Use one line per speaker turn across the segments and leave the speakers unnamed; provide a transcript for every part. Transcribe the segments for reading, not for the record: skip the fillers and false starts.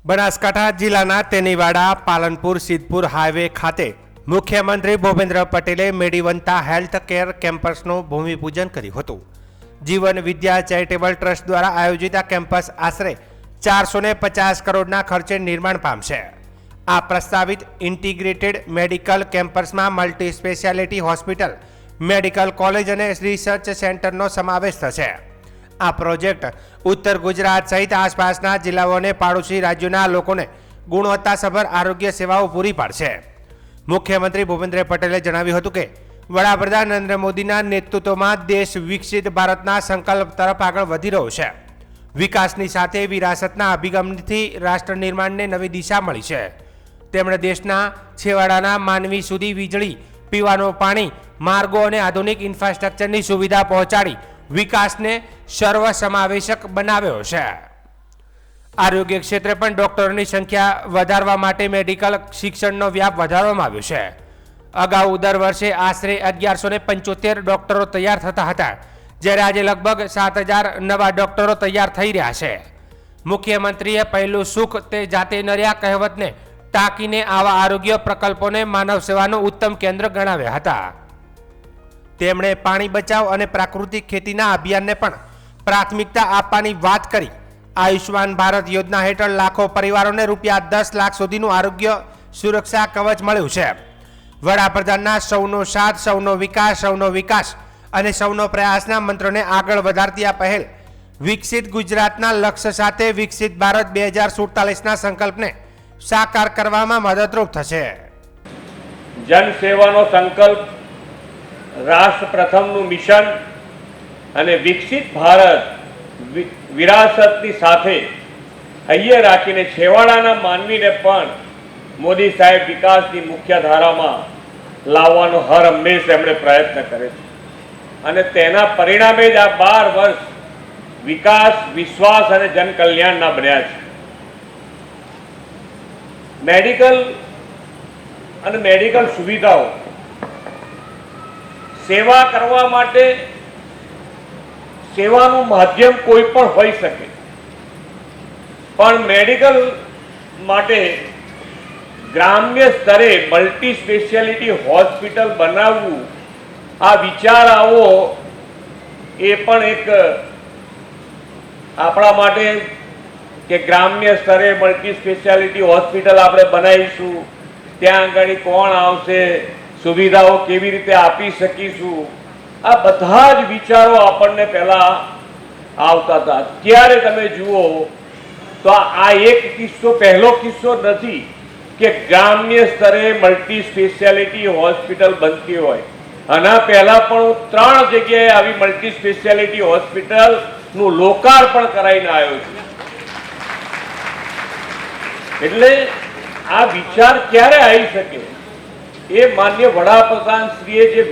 બનાસકાંઠા જિલ્લાના તેનીવાડા પાલનપુર સિદ્ધપુર હાઈવે ખાતે મુખ્યમંત્રી ભૂપેન્દ્ર પટેલે મેડીવંતા હેલ્થ કેર કેમ્પસનું ભૂમિપૂજન કર્યું હતું। જીવન વિદ્યા ચેરિટેબલ ટ્રસ્ટ દ્વારા આયોજિત આ કેમ્પસ આશરે 450 કરોડના ખર્ચે નિર્માણ પામશે। આ પ્રસ્તાવિત ઇન્ટિગ્રેટેડ મેડિકલ કેમ્પસમાં multi speciality hospital, medical college અને રિસર્ચ સેન્ટરનો સમાવેશ થશે। આ પ્રોજેક્ટ ઉત્તર ગુજરાત સહિત આસપાસના જિલ્લાઓને પાડોશી રાજ્યોના લોકોને ગુણવત્તાસભર આરોગ્ય સેવાઓ પૂરી પાડશે। મુખ્યમંત્રી ભૂપેન્દ્ર પટેલે જણાવ્યું હતું કે વડાપ્રધાન નરેન્દ્ર મોદીના નેતૃત્વમાં દેશ વિકસિત ભારતના સંકલ્પ તરફ આગળ વધી રહ્યો છે। વિકાસની સાથે વિરાસતના અભિગમથી રાષ્ટ્ર નિર્માણને નવી દિશા મળી છે। તેમણે દેશના છેવાડાના માનવી સુધી વીજળી, પીવાનું પાણી, માર્ગો અને આધુનિક ઇન્ફ્રાસ્ટ્રક્ચરની સુવિધા પહોંચાડી વિકાસને સર્વસમાવેશક બનાવ્યો છે। આરોગ્ય ક્ષેત્રે પણ ડોક્ટરોની સંખ્યા વધારવા માટે મેડિકલ શિક્ષણનો વ્યાપ વધારવામાં આવ્યો છે। અગાઉ દર વર્ષે આશરે 1175 ડોક્ટરો તૈયાર થતા હતા, જ્યારે આજે લગભગ 7000 નવા ડોક્ટરો તૈયાર થઈ રહ્યા છે। મુખ્યમંત્રીએ પહેલું સુખ તે જાતે નર્યા કહેવતને ટાંકીને આવા આરોગ્ય પ્રકલ્પોને માનવ સેવાનું ઉત્તમ કેન્દ્ર ગણાવ્યા હતા। તેમણે પાણી બચાવ અને પ્રાકૃતિક ખેતીના અભિયાનને પણ પ્રાથમિકતા આપવાની વાત કરી। આયુષ્માન ભારત યોજના હેઠળ લાખો પરિવારોને ₹10 લાખ સુધીનું આરોગ્ય સુરક્ષા કવચ મળ્યું છે। વડાપ્રધાનના સૌનો સાથ, સૌનો વિકાસ અને સૌનો પ્રયાસના મંત્રને આગળ વધારતી આ પહેલ વિકસિત ગુજરાતના લક્ષ્ય સાથે વિકસિત ભારત 2047ના સંકલ્પને સાકાર કરવામાં મદદરૂપ થશે।
જન સેવાનો સંકલ્પ, રાષ્ટ્ર પ્રથમનું મિશન અને વિકસિત ભારત વિરાસતની સાથે હૈયે રાખીને છેવાડાના માનવીને પણ મોદી સાહેબ વિકાસની મુખ્ય ધારામાં લાવવાનો હર હંમેશ એમણે પ્રયત્ન કરે છે અને તેના પરિણામે જ આ 12 વર્ષ વિકાસ, વિશ્વાસ અને જનકલ્યાણના બન્યા છે। મેડિકલ સુવિધાઓ સેવા કરવા માટે સેવાનું માધ્યમ કોઈ પણ હોઈ શકે, પણ મેડિકલ માટે ગ્રામ્ય સ્તરે મલ્ટી સ્પેશિયાલિટી હોસ્પિટલ બનાવવું, આ વિચાર આવો એ પણ એક આપણા માટે કે ગ્રામ્ય સ્તરે મલ્ટી સ્પેશિયાલિટી હોસ્પિટલ આપણે બનાવીશું, ત્યાં આગળ કોણ આવશે, સુવિધાઓ કેવી રીતે આપી શકીશું, આ બધા જ વિચારો આપણને પહેલા આવતા હતા। અત્યારે તમે જુઓ તો આ એક કિસ્સો, પહેલો કિસ્સો નથી કે ગ્રામ્ય સ્તરે મલ્ટી સ્પેશિયાલિટી હોસ્પિટલ બનતી હોય। આના પહેલા પણ હું 3 જગ્યાએ આવી મલ્ટી સ્પેશિયાલિટી હોસ્પિટલનું લોકાર્પણ કરાવીને આવ્યો છું। એટલે આ વિચાર ક્યારે આવી શકે? એ માન્ય વડાપ્રધાન શ્રીએ જે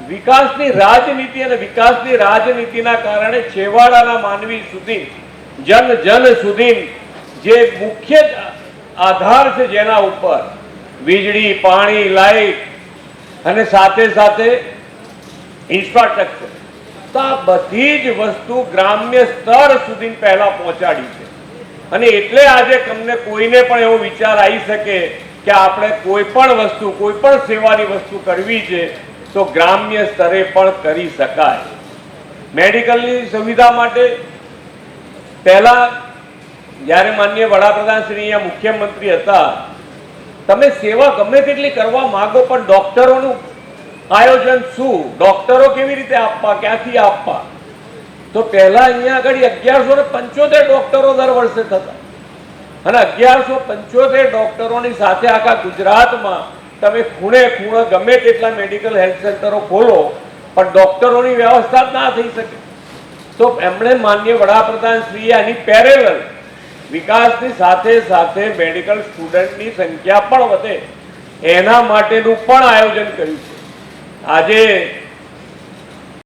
વિકાસની રાજનીતિ અને વિકાસની રાજનીતિના કારણે છેવાડાના માનવી સુધી, જન સુધી જે મુખ્ય આધાર છે, જેના ઉપર વીજળી, પાણી, લાઇટ અને સાથે સાથે ઇન્ફ્રાસ્ટ્રક્ચર, તો આ બધી જ વસ્તુ ગ્રામ્ય સ્તર સુધી પહેલા પહોંચાડી છે। અને એટલે આજે તમને કોઈને પણ એવો વિચાર આવી શકે કે આપણે કોઈ પણ વસ્તુ, કોઈ પણ સેવાની વસ્તુ કરવી છે તો ગ્રામ્ય સ્તરે પણ કરી શકાય। મેડિકલની સુવિધા માટે પહેલા જ્યારે માનનીય વડાપ્રધાન શ્રી અહીંયા મુખ્યમંત્રી હતા, તમે સેવા ગમે તેટલી કરવા માંગો, પણ ડોક્ટરોનું આયોજન શું, ડોક્ટરો કેવી રીતે આપવા, ક્યાંથી આપવા? તો પહેલા અહીંયા આગળ 1175 ડોક્ટરો દર વર્ષે થતા, અને 1175 ડોક્ટરોની સાથે આખા ગુજરાતમાં તમે ખૂણે ગમે તેટલા મેડિકલ હેલ્થ સેન્ટરો ખોલો, પણ ડોક્ટરોની વ્યવસ્થા ના થઈ શકે। તો એમણે માનનીય વડાપ્રધાન શ્રીએ આની પેરેલલ વિકાસની સાથે સાથે મેડિકલ સ્ટુડન્ટની સંખ્યા પણ વધે એના માટેનું પણ આયોજન કર્યું છે। આજે